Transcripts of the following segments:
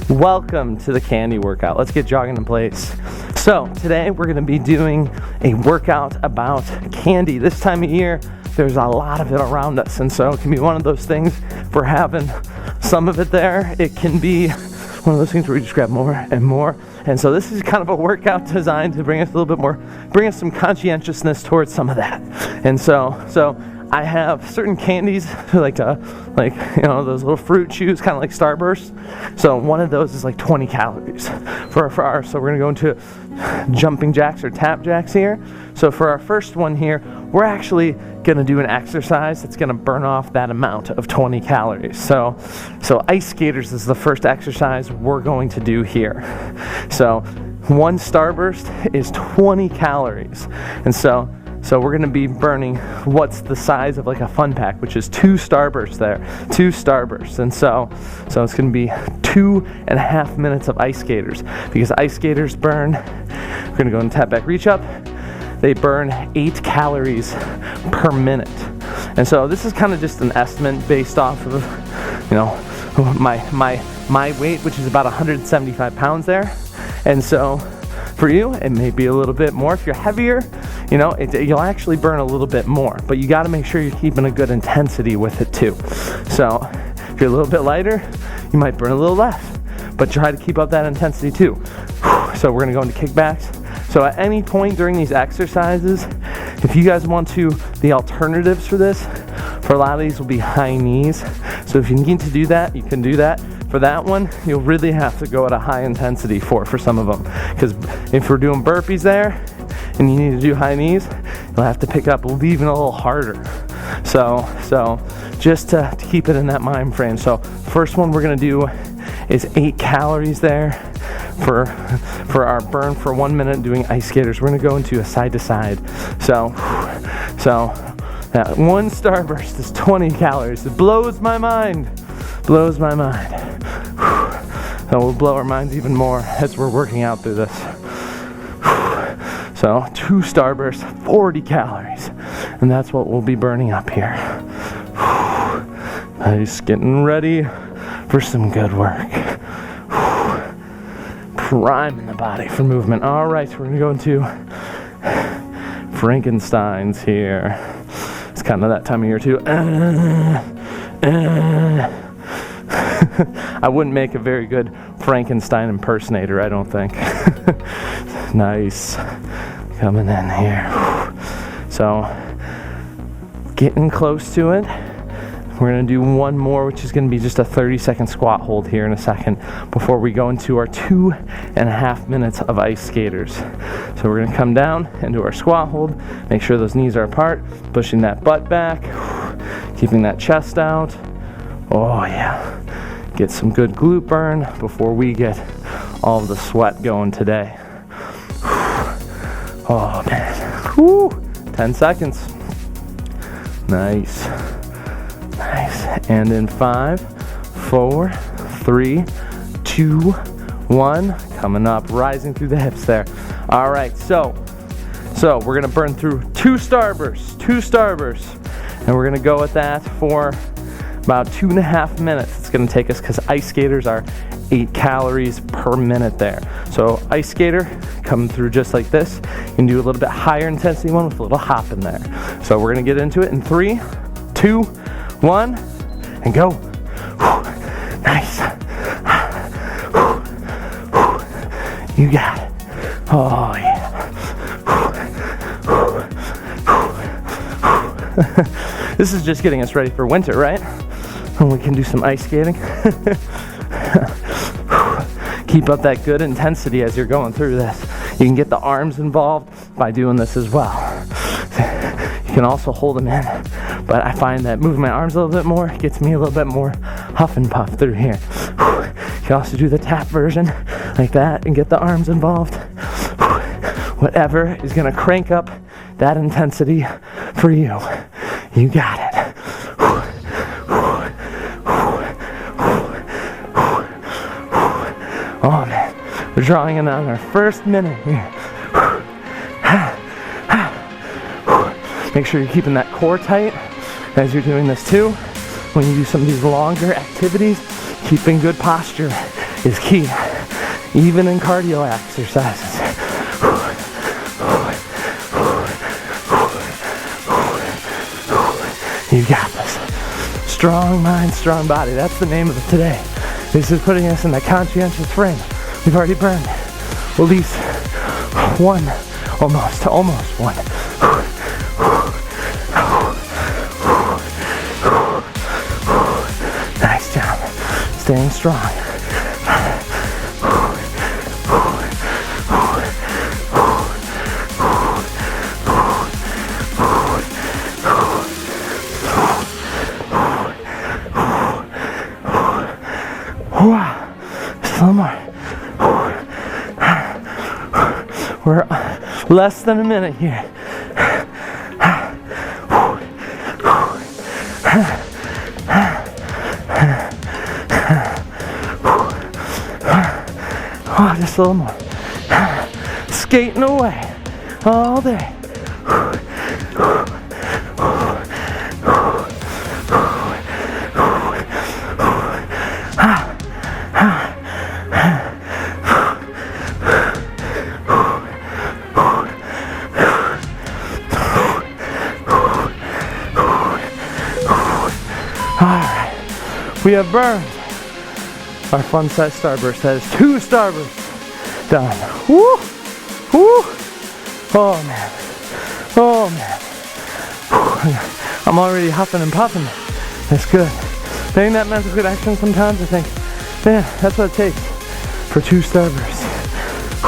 Welcome to the candy workout. Let's get jogging in place. So today we're going to be doing a workout about candy. This time of year, there's a lot of it around us, and so it can be one of those things. If we're having some of it there, it can be one of those things where we just grab more and more. And so this is kind of a workout designed to bring us a little bit more, bring us some conscientiousness towards some of that. And so I have certain candies, like those little fruit chews, kind of like Starburst. So one of those is like 20 calories for ours. So we're gonna go into jumping jacks or tap jacks here. So for our first one here, we're actually gonna do an exercise that's gonna burn off that amount of 20 calories. So ice skaters is the first exercise we're going to do here. So one Starburst is 20 calories, and so we're going to be burning what's the size of like a fun pack, which is 2 Starbursts there, 2 Starbursts. And so it's going to be 2.5 minutes of ice skaters, because ice skaters burn, we're going to go into tap back reach up, they burn 8 calories per minute. And so this is kind of just an estimate based off of, my weight, which is about 175 pounds there. And so for you, it may be a little bit more. If you're heavier, you'll actually burn a little bit more, but you got to make sure you're keeping a good intensity with it too. So if you're a little bit lighter, you might burn a little less, but try to keep up that intensity too. So we're going to go into kickbacks. So at any point during these exercises, if you guys want to, the alternatives for this, for a lot of these will be high knees. So if you need to do that, you can do that. For that one, you'll really have to go at a high intensity for some of them, because if we're doing burpees there and you need to do high knees, you'll have to pick up even a little harder. So just to keep it in that mind frame. So first one we're gonna do is 8 calories there for our burn for 1 minute doing ice skaters. We're gonna go into a side to side. So that one Starburst is 20 calories. It blows my mind. So we'll blow our minds even more as we're working out through this. So 2 Starbursts, 40 calories, and that's what we'll be burning up here. Nice, getting ready for some good work. Priming the body for movement. All right, so we're gonna go into Frankenstein's here. It's kind of that time of year too. I wouldn't make a very good Frankenstein impersonator, I don't think. Nice. Coming in here. So, getting close to it. We're going to do one more, which is going to be just a 30-second squat hold here in a second before we go into our 2.5 minutes of ice skaters. So we're going to come down into our squat hold, make sure those knees are apart, pushing that butt back, keeping that chest out. Oh yeah. Get some good glute burn before we get all of the sweat going today. Oh man. Woo. 10 seconds. Nice. And in 5, 4, 3, 2, 1. Coming up, rising through the hips there. All right, so we're gonna burn through 2 Starbursts, and we're gonna go with that for about 2.5 minutes. It's gonna take us, because ice skaters are 8 calories per minute there. So ice skater, coming through just like this. You can do a little bit higher intensity one with a little hop in there. So we're gonna get into it in 3, 2, 1, and go. Nice. You got it. Oh yeah. This is just getting us ready for winter, right? And we can do some ice skating. Keep up that good intensity as you're going through this. You can get the arms involved by doing this as well. You can also hold them in, but I find that moving my arms a little bit more gets me a little bit more huff and puff through here. You can also do the tap version like that and get the arms involved. Whatever is gonna crank up that intensity for you. You got it. Oh man, we're drawing in on our first minute here. Make sure you're keeping that core tight as you're doing this too. When you do some of these longer activities, keeping good posture is key, even in cardio exercises. You got this. Strong mind, strong body. That's the name of it today. This is putting us in that conscientious frame. We've already burned at least one, almost one. Nice job. Staying strong. Just a little more. We're less than a minute here. Oh, just a little more. Skating away all day. Alright, we have burned our fun size starburst. That is 2 starbursts done. Woo! Woo! Oh man. Oh man. I'm already huffing and puffing. That's good. Getting that mental connection sometimes, I think, man, that's what it takes for 2 starbursts.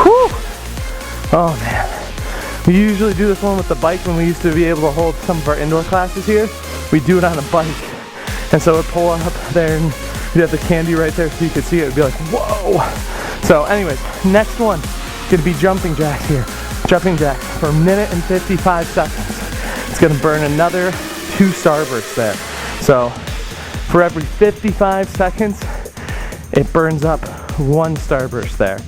Woo! Oh man. We usually do this one with the bike when we used to be able to hold some of our indoor classes here. We do it on a bike. And so it would pull up there and you'd have the candy right there so you could see it. It'd be like, whoa. So anyways, next one, gonna be jumping jacks here. Jumping jacks for 1 minute and 55 seconds. It's gonna burn another 2 starbursts there. So for every 55 seconds, it burns up 1 starburst there.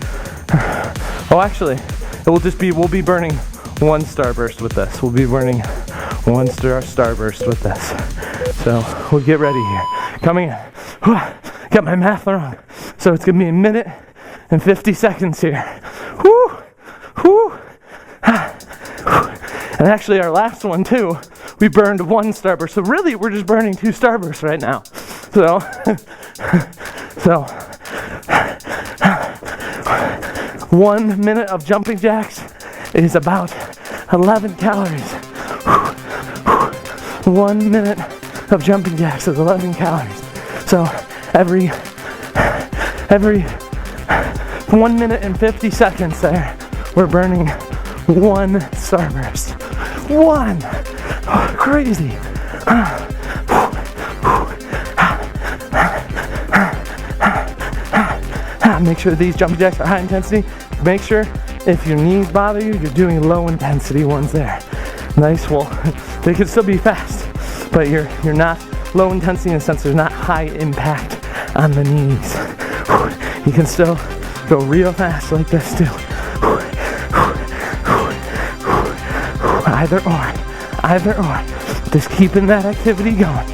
Oh, actually, it will just be, we'll be burning 1 starburst with this. We'll be burning 1 starburst with this. So we'll get ready here. Coming in. Got my math wrong. So it's gonna be 1 minute and 50 seconds here. Woo! Woo! And actually our last one too, we burned 1 starburst. So really we're just burning 2 starbursts right now. So, 1 minute of jumping jacks is about 11 calories. 1 minute of jumping jacks is 11 calories. So every 1 minute and 50 seconds there, we're burning 1 starburst. 1! Oh, crazy. Make sure these jumping jacks are high intensity. Make sure if your knees bother you, you're doing low intensity ones there. Nice, well, they can still be fast, but you're not low intensity in the sense there's not high impact on the knees. You can still go real fast like this too. Either or. Just keeping that activity going.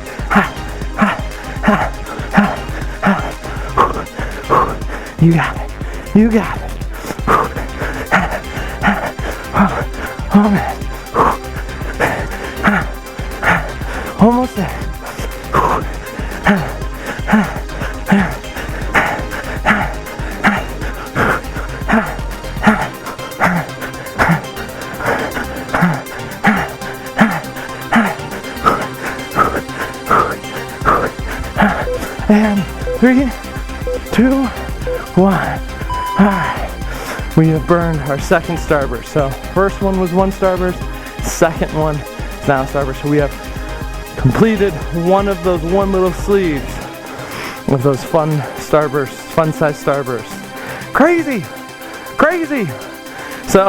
You got it. Oh man. Almost there. And 3, 2, 1. Alright. We have burned our second starburst. So first one was 1 starburst, second one is now a starburst. So we have completed one of those 1 little sleeves of those fun starbursts, fun size starbursts. Crazy! So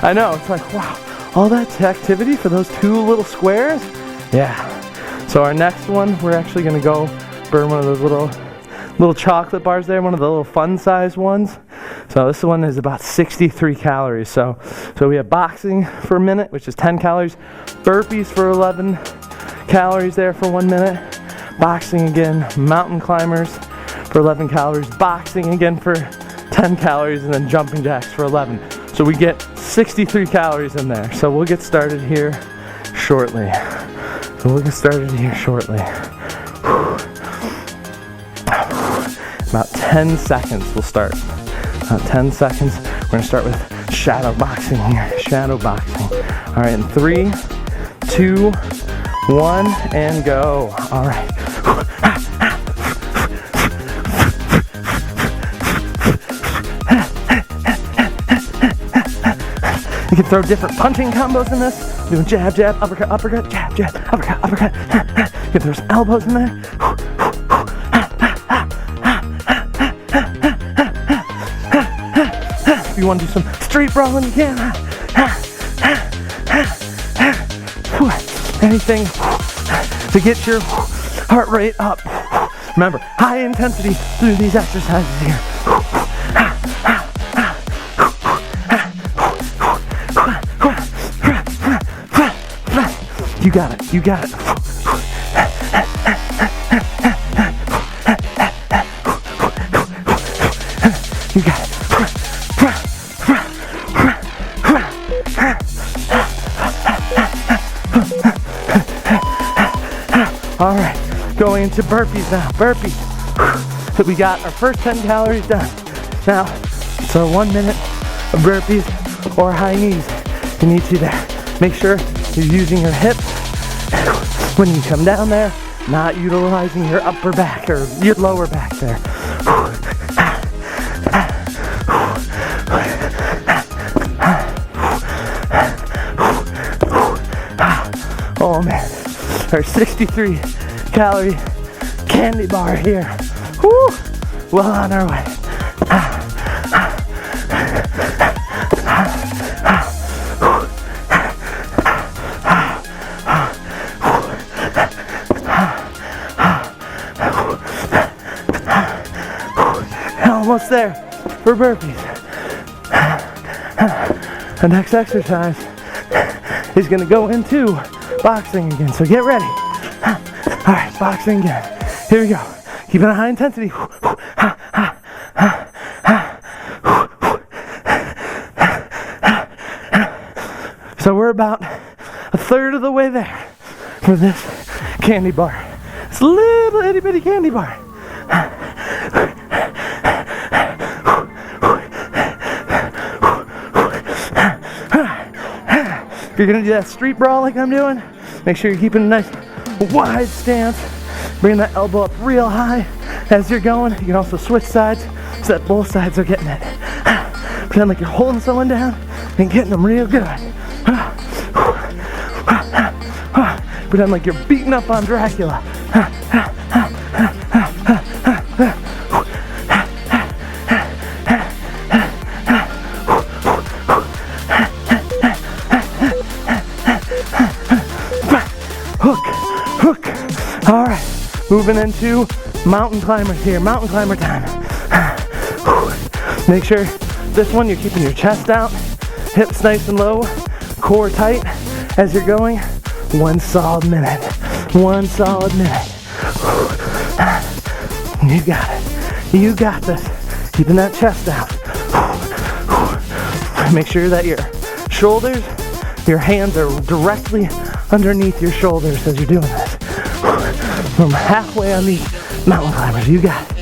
I know, it's like, wow, all that activity for those 2 little squares? Yeah. So our next one, we're actually gonna go burn one of those little chocolate bars there, one of the little fun size ones. So this one is about 63 calories. So we have boxing for 1 minute, which is 10 calories. Burpees for 11 calories there for 1 minute. Boxing again. Mountain climbers for 11 calories, boxing again for 10 calories, and then jumping jacks for 11. So we get 63 calories in there. So we'll get started here shortly. About 10 seconds we'll start. About 10 seconds. We're gonna start with shadow boxing here. Shadow boxing. All right, in 3, 2, 1, and go. All right. You can throw different punching combos in this. Doing jab, jab, uppercut, uppercut, jab, jab, uppercut, uppercut. You can throw some elbows in there. If you want to do some street brawling, you can. Anything to get your heart rate up. Remember, high intensity through these exercises here. You got it, you got it. You got it. All right, going into burpees now. Burpees. So we got our first 10 calories done. Now, so 1 minute of burpees or high knees. You need to there. Make sure you're using your hips when you come down there, not utilizing your upper back or your lower back there. Oh man, our 63 calorie candy bar here. Woo! Well on our way. Almost there for burpees. The next exercise is going to go into boxing again, so get ready. All right, boxing again. Here we go. Keeping a high intensity. So we're about a third of the way there for this candy bar. It's a little itty bitty candy bar. If you're gonna do that street brawl like I'm doing, make sure you're keeping a nice wide stance. Bring that elbow up real high as you're going. You can also switch sides so that both sides are getting it. Pretend like you're holding someone down and getting them real good. Pretend like you're beating up on Dracula. Hook. All right, moving into mountain climbers here. Mountain climber time. Make sure this one you're keeping your chest out, hips nice and low, core tight as you're going. 1 solid minute. 1 solid minute. You got it. You got this. Keeping that chest out. Make sure that your shoulders, your hands are directly underneath your shoulders as you're doing this. From halfway on these mountain climbers, you got it.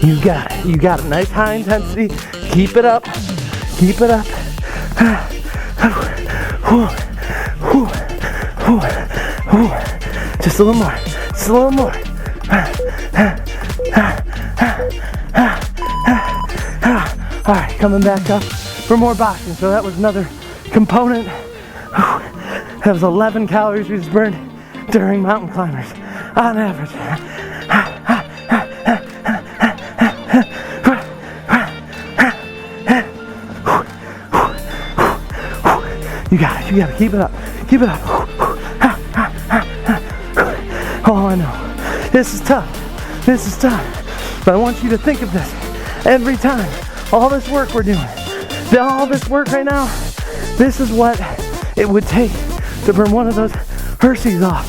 You got it. You got a nice high intensity. Keep it up. Keep it up. Just a little more. Just a little more. All right, coming back up for more boxing. So that was another component. That was 11 calories we just burned during mountain climbers on average. You got it. You got to keep it up. Keep it up. Oh, I know. This is tough. This is tough. But I want you to think of this every time. All this work we're doing. All this work right now, This is what it would take to burn one of those Hershey's off.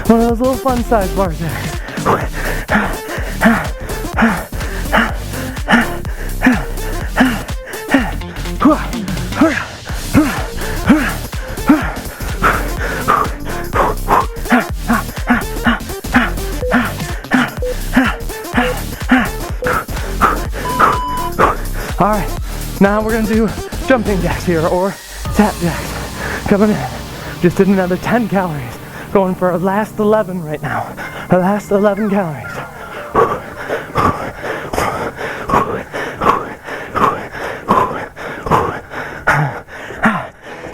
One of those little fun size bars there. All right, now we're gonna do jumping jacks here, or tap jacks. Coming in, just did another 10 calories. Going for our last 11 right now. Our last 11 calories.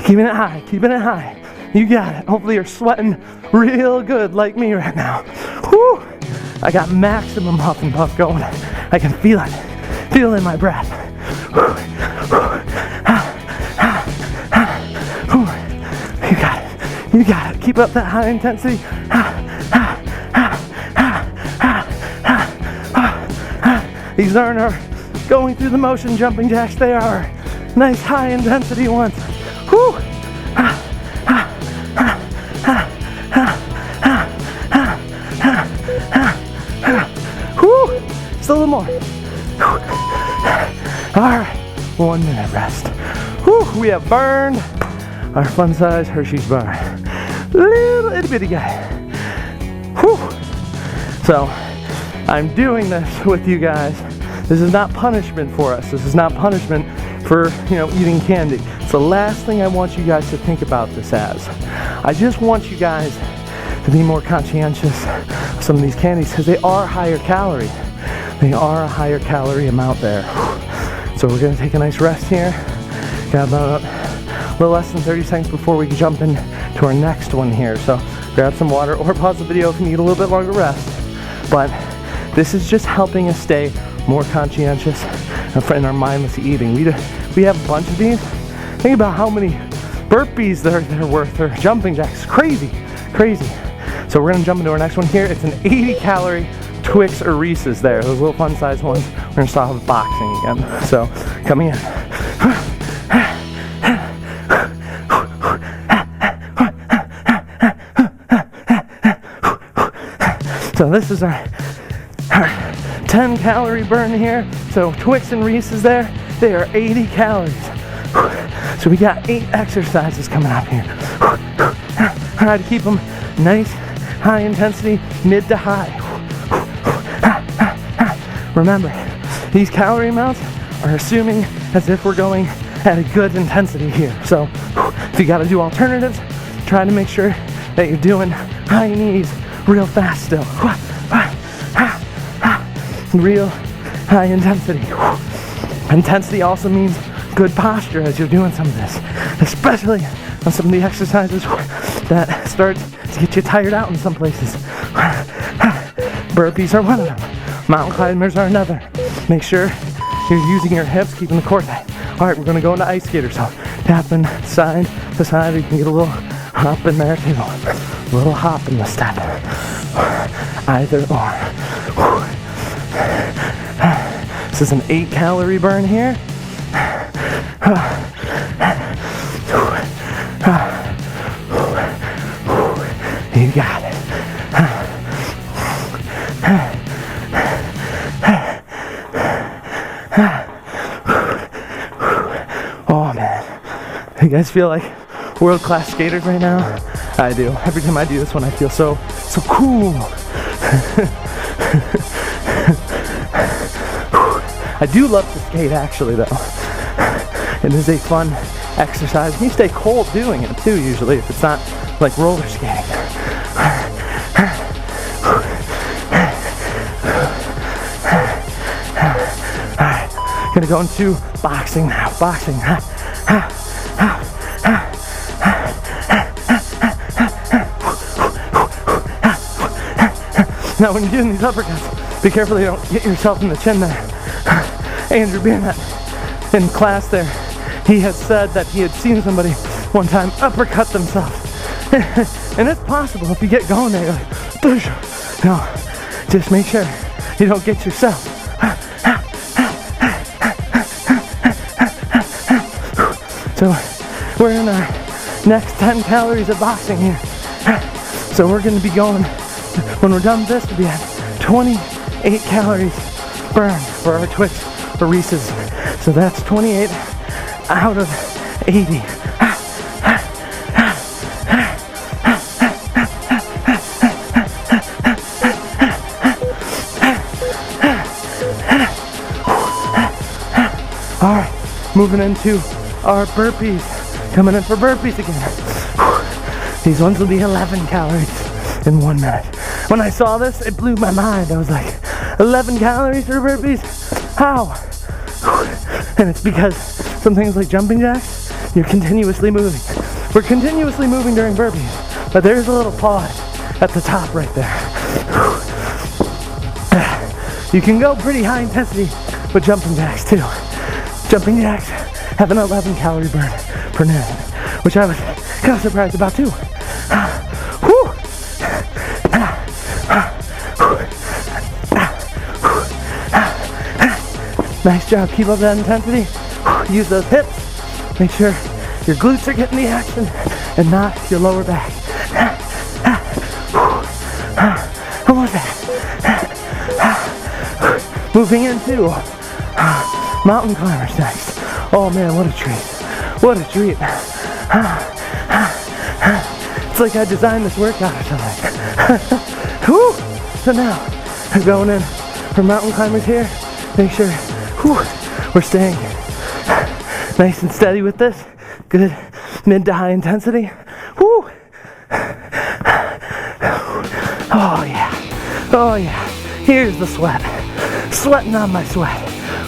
Keeping it high, keeping it high. You got it. Hopefully you're sweating real good like me right now. Whew. I got maximum huff and puff going. I can feel it. Feel it in my breath. You got it. You got it. Keep up that high intensity. These aren't our going through the motion jumping jacks. They are nice high intensity ones. Whew. Whew. Just a little more. All right, 1 minute rest. Whew. We have burned our fun size Hershey's bar. Little itty bitty guy. Whew. So I'm doing this with you guys. This is not punishment for us. This is not punishment for, eating candy. It's the last thing I want you guys to think about this as. I just want you guys to be more conscientious of some of these candies because they are higher calorie. They are a higher calorie amount there. So we're gonna take a nice rest here. Got about a little less than 30 seconds before we jump into our next one here. So grab some water or pause the video if you need a little bit longer rest. But this is just helping us stay more conscientious in our mindless eating. We have a bunch of these. Think about how many burpees they're worth, or jumping jacks. Crazy. So we're gonna jump into our next one here. It's an 80 calorie Twix or Reese's there. Those little fun size ones. We're gonna start with boxing again. So coming in. So this is our 10 calorie burn here. So Twix and Reese's there, they are 80 calories. So we got 8 exercises coming up here. Try to keep them nice, high intensity, mid to high. Remember, these calorie amounts are assuming as if we're going at a good intensity here. So if you gotta do alternatives, try to make sure that you're doing high knees real fast still. Real high intensity. Intensity also means good posture as you're doing some of this, especially on some of the exercises that start to get you tired out in some places. Burpees are one of them. Mountain climbers are another. Make sure you're using your hips, keeping the core tight. All right, we're gonna go into ice skater. So tapping side to side. You can get a little hop in there too. A little hop in the step. Either or. This is an 8 calorie burn here. You got it. Oh man, you guys feel like world-class skaters right now? I do. Every time I do this one, I feel so cool. I do love to skate actually though. It is a fun exercise. You stay cold doing it too usually if it's not like roller skating. Alright, gonna go into boxing now. Boxing. Now when you're doing these uppercuts, be careful you don't get yourself in the chin there. Andrew Bennett in class there, he had said that he had seen somebody one time uppercut themselves. And it's possible if you get going there, you're like, no, just make sure you don't get yourself. So we're in next 10 calories of boxing here. So we're gonna be going, when we're done with this, we'll be at 28 calories burned for our Twix for Reese's. So that's 28 out of 80. All right, moving into our burpees. Coming in for burpees again. These ones will be 11 calories in 1 minute. When I saw this, it blew my mind. I was like, 11 calories for burpees? How? And it's because some things like jumping jacks, you're continuously moving. We're continuously moving during burpees, but there's a little pause at the top right there. You can go pretty high intensity with jumping jacks too. Jumping jacks have an 11 calorie burn per minute, which I was kind of surprised about too. Nice job, keep up that intensity. Use those hips. Make sure your glutes are getting the action and not your lower back. Almost there. Moving into mountain climbers next. Oh man, what a treat. What a treat. It's like I designed this workout or something. So now, we're going in for mountain climbers here. Make sure we're staying nice and steady with this. Good mid to high intensity. Oh yeah. Oh yeah. Here's the sweat. Sweating on my sweat.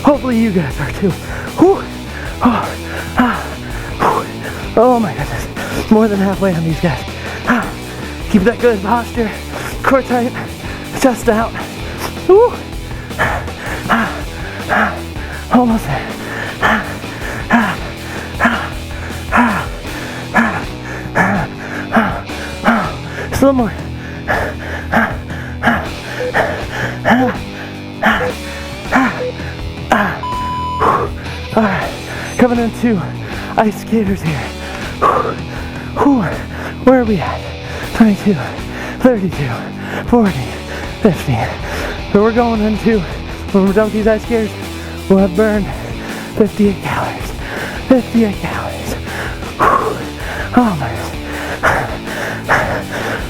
Hopefully you guys are too. Oh my goodness. More than halfway on these guys. Keep that good posture. Core tight. Chest out. Almost there. Just a little more. Alright, coming into ice skaters here. Where are we at? 22, 32, 40, 50. So we're going into, when we're done with these ice skaters, we'll have burned 58 calories. 58 calories. Oh my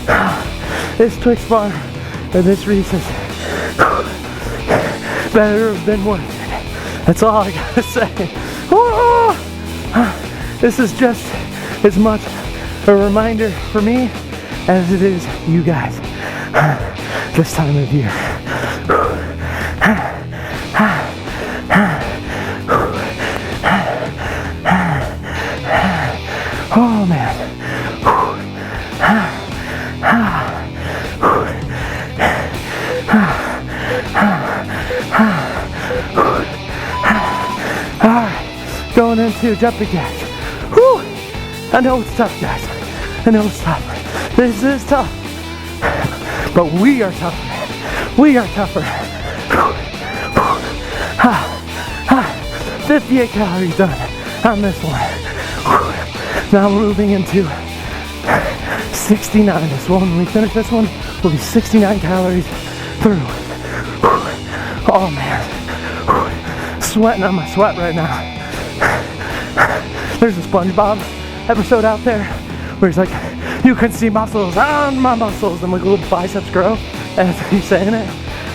God. This Twix bar, or this Reese's, better have been worth it. That's all I gotta say. This is just as much a reminder for me as it is you guys this time of year. Oh man. Alright, going into jumping jacks. I know it's tough, guys. I know it's tough. This is tough. But we are tougher. We are tougher. 58 calories done on this one. Now we're moving into 69. This one, when we finish this one, we'll be 69 calories through. Oh man. Sweating on my sweat right now. There's a SpongeBob episode out there where he's like, you can see muscles on my muscles, and like little biceps grow as he's saying it.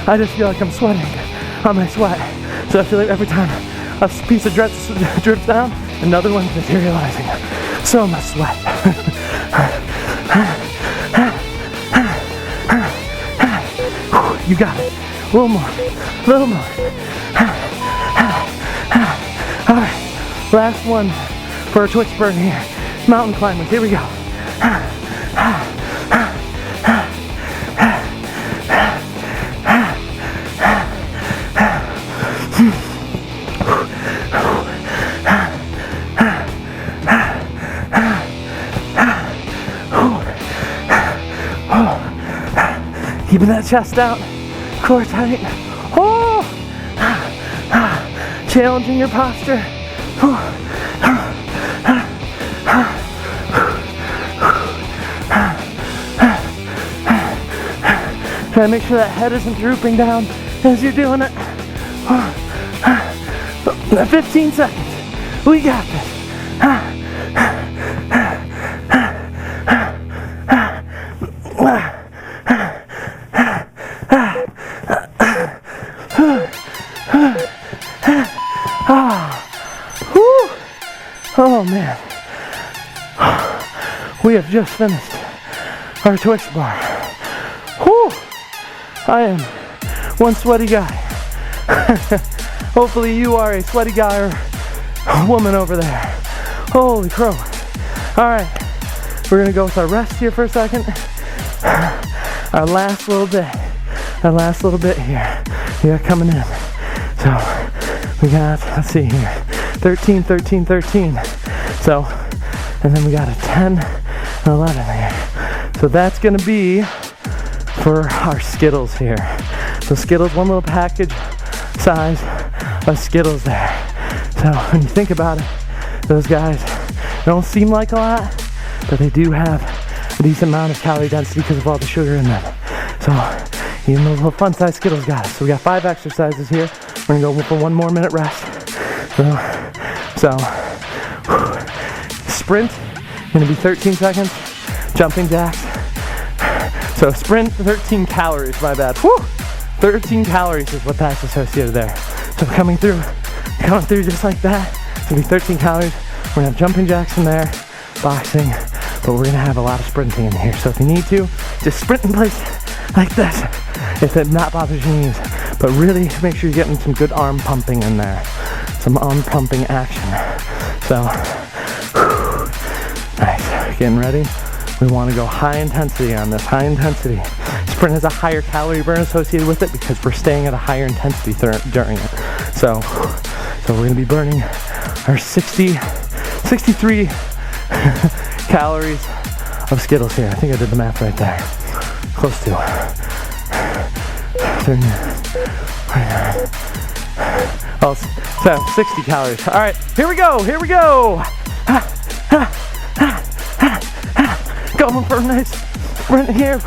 I just feel like I'm sweating on my sweat. So I feel like every time a piece of drips down, another one's materializing. So much sweat. You got it. A little more. A little more. Alright, last one for a Twix burn here. Mountain climbers, here we go. Keeping that chest out, core tight. Oh! Challenging your posture. Try to make sure that head isn't drooping down as you're doing it. 15 seconds. We got this. Oh man. We have just finished our Twix bar. Whew. I am one sweaty guy. Hopefully you are a sweaty guy or woman over there. Holy crow. Alright, we're gonna go with our rest here for a second. Our last little bit here. Yeah, coming in. So we got, let's see here, 13, 13, 13. So, and then we got a 10 and 11 here. So that's gonna be for our Skittles here. So Skittles, one little package size of Skittles there. So when you think about it, those guys don't seem like a lot, but they do have a decent amount of calorie density because of all the sugar in them. So even those little fun size Skittles got it. So we got 5 exercises here. We're gonna go for 1 more minute rest. So sprint, gonna be 13 seconds. Jumping jacks. So sprint, 13 calories, my bad. Whew! 13 calories is what that's associated there. So coming through just like that. It's gonna be 13 calories. We're gonna have jumping jacks in there, boxing, but we're gonna have a lot of sprinting in here. So if you need to, just sprint in place like this, if it not bothers your knees. But really make sure you're getting some good arm pumping in there. Some arm pumping action. So, nice, getting ready. We want to go high intensity on this, high intensity. Sprint has a higher calorie burn associated with it because we're staying at a higher intensity during it. So we're going to be burning our 63 calories of Skittles here. I think I did the math right there. Close to. 30, oh, so 60 calories. All right, here we go. Going for a nice sprint here,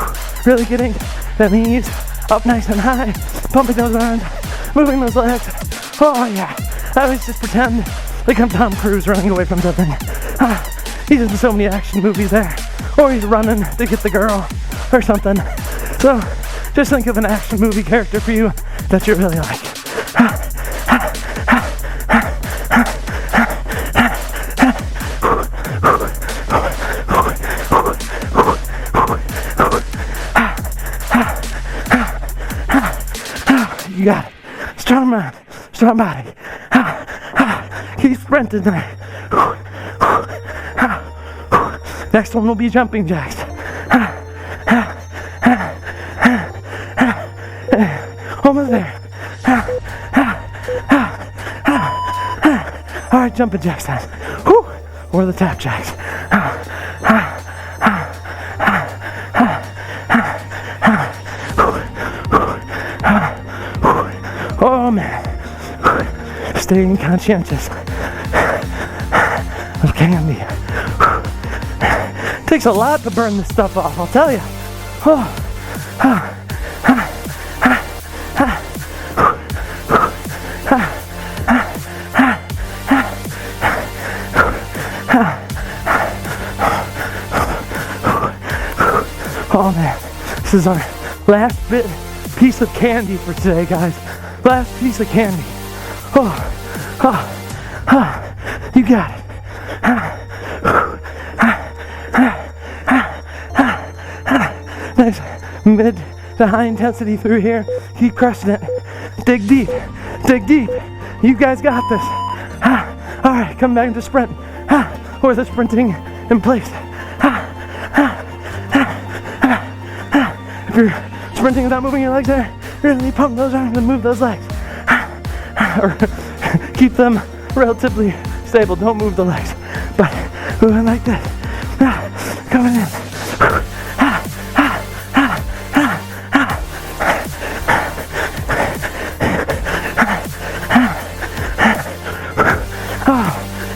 really getting the knees up nice and high, pumping those arms, moving those legs. Oh yeah, I always just pretend like I'm Tom Cruise running away from something. He's in so many action movies there, or he's running to get the girl or something. So just think of an action movie character for you that you really like. You got it. Strong mind, strong body. Keep sprinting tonight. Next one will be jumping jacks. Almost there. All right, jumping jacks time. Or the tap jacks. Oh man, staying conscientious of candy. Takes a lot to burn this stuff off, I'll tell you. Oh man, this is our last piece of candy for today, guys. Last piece of candy. You got it. Nice mid to high intensity through here. Keep crushing it. Dig deep. Dig deep. You guys got this. All right, come back to sprint. Or the sprinting in place. If you're sprinting without moving your legs there, you're gonna need to pump those arms and move those legs. Or keep them relatively stable. Don't move the legs. But moving like this. Coming in.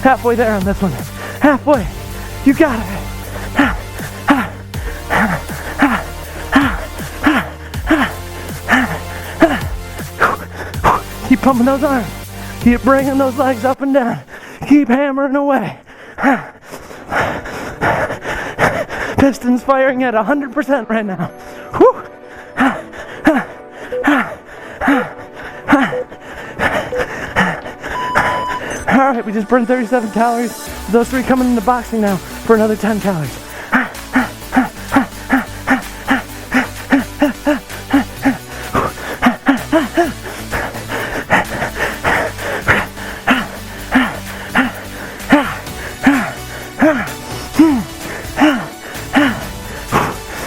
Halfway there on this one. Halfway. You got it. pumping those arms. Keep bringing those legs up and down. Keep hammering away. Pistons firing at 100% right now. Whew. All right, we just burned 37 calories. Those 3 coming into boxing now for another 10 calories.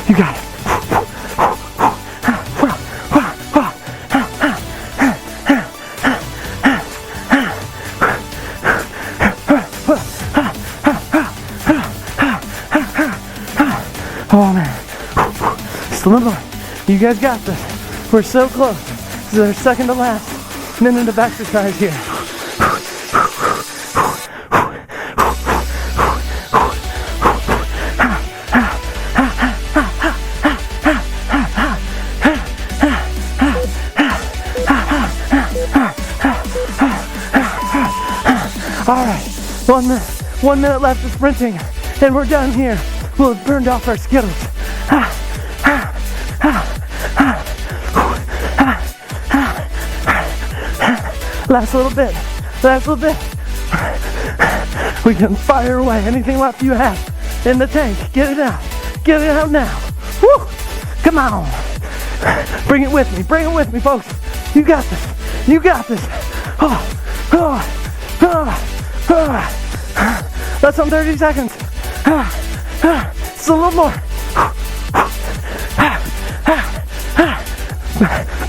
You got it. Oh man, just a little more. You guys got this. We're so close. This is our second to last minute of exercise here. All right, 1 minute. 1 minute left of sprinting, and we're done here. We'll have burned off our Skittles. Last little bit. Last little bit. We can fire away anything left you have in the tank. Get it out. Get it out now. Woo! Come on. Bring it with me. Bring it with me, folks. You got this. You got this. That's on 30 seconds. Just a little more.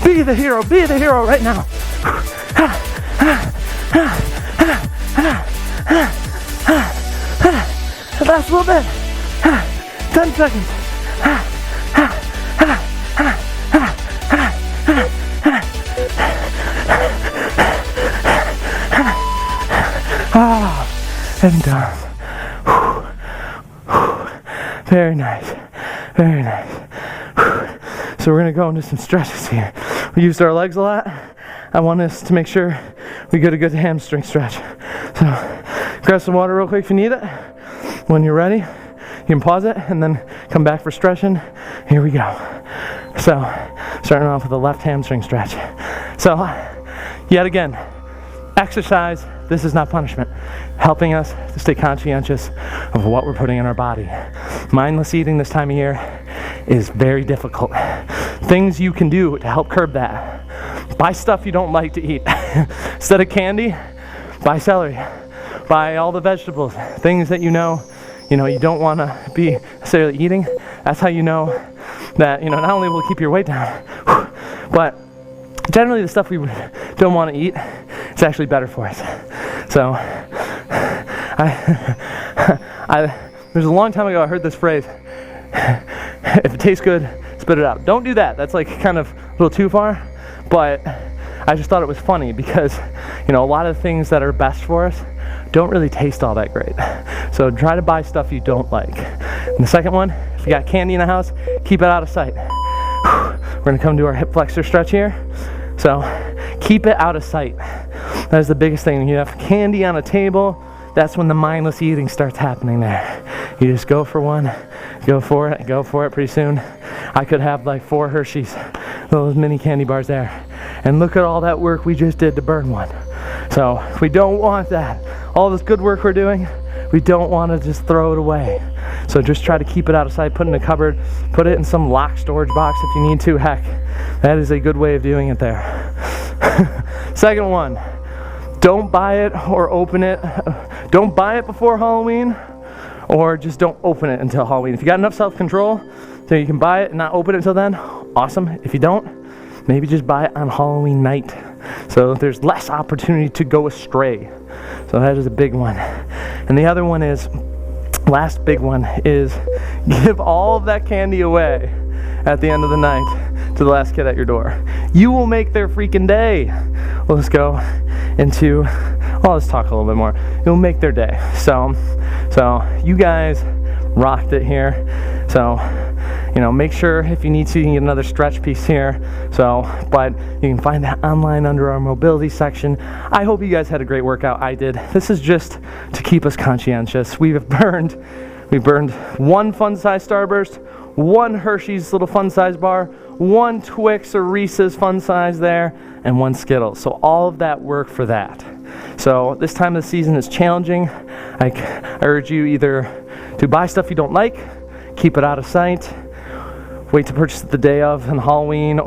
Be the hero. Be the hero right now. Last little bit. 10 seconds. And done. Very nice. Very nice. So we're going to go into some stretches here. We used our legs a lot. I want us to make sure we get a good hamstring stretch. So grab some water real quick if you need it. When you're ready, you can pause it and then come back for stretching. Here we go. So starting off with a left hamstring stretch. So yet again, exercise, this is not punishment. Helping us to stay conscientious of what we're putting in our body. Mindless eating this time of year is very difficult. Things you can do to help curb that. Buy stuff you don't like to eat. Instead of candy, buy celery. Buy all the vegetables, things that you know you don't want to be necessarily eating. That's how you know that, not only will it keep your weight down, but generally the stuff we don't want to eat, it's actually better for us. So, there's a long time ago I heard this phrase, if it tastes good, spit it out. Don't do that. That's like kind of a little too far, but I just thought it was funny because, a lot of things that are best for us don't really taste all that great. So try to buy stuff you don't like. And the second one, if you got candy in the house, keep it out of sight. We're gonna come to our hip flexor stretch here. So keep it out of sight. That is the biggest thing. When you have candy on a table, that's when the mindless eating starts happening there. You just go for one, go for it pretty soon. I could have like 4 Hershey's, those mini candy bars there. And look at all that work we just did to burn one. So we don't want that. All this good work we're doing, we don't want to just throw it away. So just try to keep it out of sight, put it in a cupboard, put it in some locked storage box if you need to. Heck, that is a good way of doing it there. Second one, don't buy it or open it. Don't buy it before Halloween, or just don't open it until Halloween. If you got enough self-control so you can buy it and not open it until then, awesome. If you don't, maybe just buy it on Halloween night, so there's less opportunity to go astray. So that is a big one. And the other one is, last big one is, give all of that candy away at the end of the night to the last kid at your door. You will make their freaking day. Well, let's go into, let's talk a little bit more. It will make their day. So you guys rocked it here. So, you know, make sure if you need to, you can get another stretch piece here. So, but you can find that online under our mobility section. I hope you guys had a great workout. I did. This is just to keep us conscientious. We burned 1 Fun Size Starburst, 1 Hershey's little Fun Size bar, 1 Twix or Reese's Fun Size there, and 1 Skittles. So all of that work for that. So this time of the season is challenging. I urge you either to buy stuff you don't like, keep it out of sight, wait to purchase it the day of on Halloween,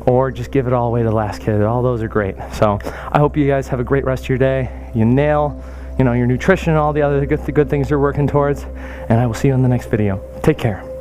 or just give it all away to the last kid. All those are great. So I hope you guys have a great rest of your day. You nail, you know, your nutrition and all the other good things you're working towards. And I will see you in the next video. Take care.